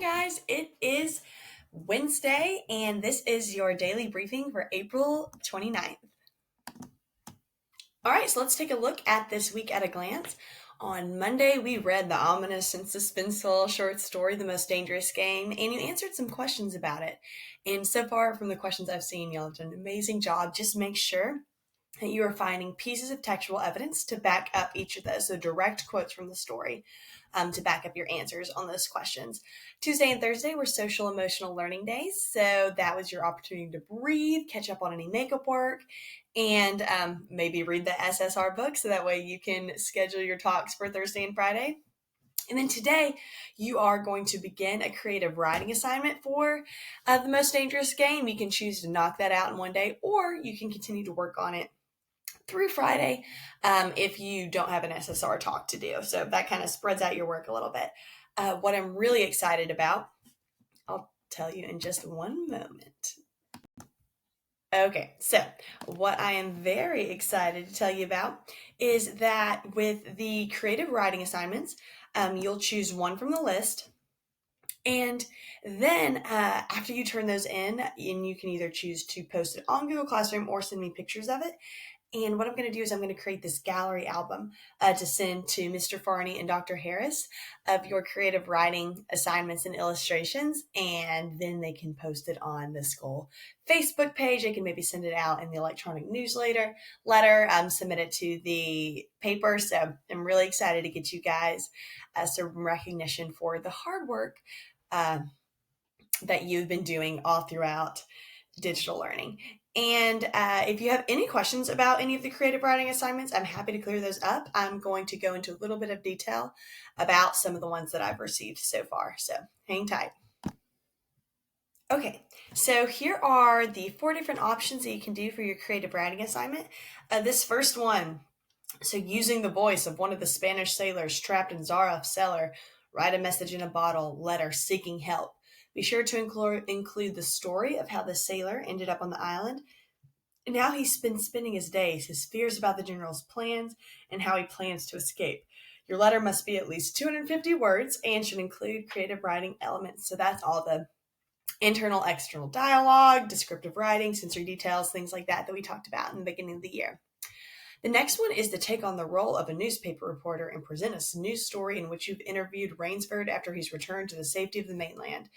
Guys, it is Wednesday and this is your daily briefing for April 29th. All right, so let's take a look at this week at a glance. On Monday, we read the ominous and suspenseful short story, The Most Dangerous Game, and you answered some questions about it. And so far, from the questions I've seen, y'all have done an amazing job. Just make sure that you are finding pieces of textual evidence to back up each of those, so direct quotes from the story to back up your answers on those questions. Tuesday and Thursday were social emotional learning days, so that was your opportunity to breathe, catch up on any makeup work, and maybe read the SSR book so that way you can schedule your talks for Thursday and Friday. And then today, you are going to begin a creative writing assignment for The Most Dangerous Game. You can choose to knock that out in one day, or you can continue to work on it through Friday if you don't have an SSR talk to do. So that kind of spreads out your work a little bit. What I'm really excited about, I'll tell you in just one moment. Okay, so what I am very excited to tell you about is that with the creative writing assignments, you'll choose one from the list. And then after you turn those in, and you can either choose to post it on Google Classroom or send me pictures of it. And what I'm going to do is I'm going to create this gallery album to send to Mr. Farney and Dr. Harris of your creative writing assignments and illustrations. And then they can post it on the school Facebook page. They can maybe send it out in the electronic newsletter, submit it to the paper. So I'm really excited to get you guys some recognition for the hard work that you've been doing all throughout digital learning. And if you have any questions about any of the creative writing assignments, I'm happy to clear those up. I'm going to go into a little bit of detail about some of the ones that I've received so far. So hang tight. Okay, so here are the 4 different options that you can do for your creative writing assignment. This first one, so using the voice of one of the Spanish sailors trapped in Zara's cellar, write a message in a bottle, letter seeking help. Be sure to include the story of how the sailor ended up on the island and how he's been spending his days, his fears about the general's plans, and how he plans to escape. Your letter must be at least 250 words and should include creative writing elements. So that's all the internal, external dialogue, descriptive writing, sensory details, things like that we talked about in the beginning of the year. The next one is to take on the role of a newspaper reporter and present a news story in which you've interviewed Rainsford after he's returned to the safety of the mainland.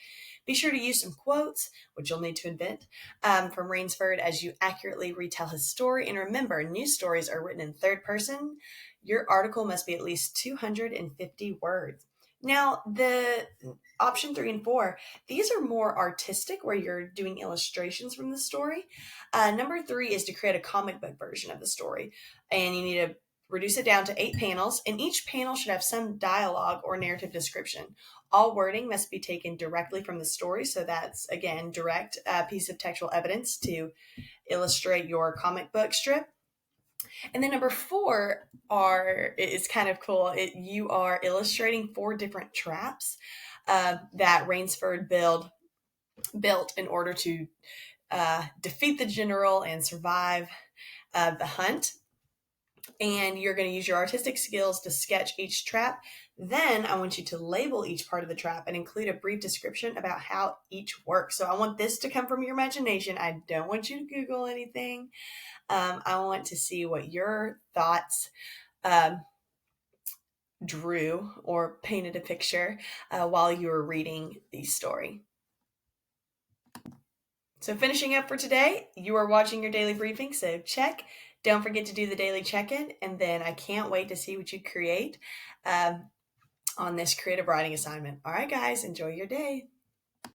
Be sure to use some quotes, which you'll need to invent, from Rainsford as you accurately retell his story. And remember, news stories are written in third person. Your article must be at least 250 words. Now, the option 3 and 4, these are more artistic where you're doing illustrations from the story. Number 3 is to create a comic book version of the story. And you need to reduce it down to 8 panels, and each panel should have some dialogue or narrative description. All wording must be taken directly from the story, so that's, again, direct piece of textual evidence to illustrate your comic book strip. And then number 4 is kind of cool. You are illustrating 4 different traps that Rainsford built in order to defeat the general and survive the hunt. And you're going to use your artistic skills to sketch each trap. Then I want you to label each part of the trap and include a brief description about how each works. So I want this to come from your imagination. I don't want you to Google anything. I want to see what your thoughts drew or painted a picture while you were reading the story. So finishing up for today, you are watching your daily briefing, so check. Don't forget to do the daily check-in, and then I can't wait to see what you create on this creative writing assignment. All right, guys, enjoy your day.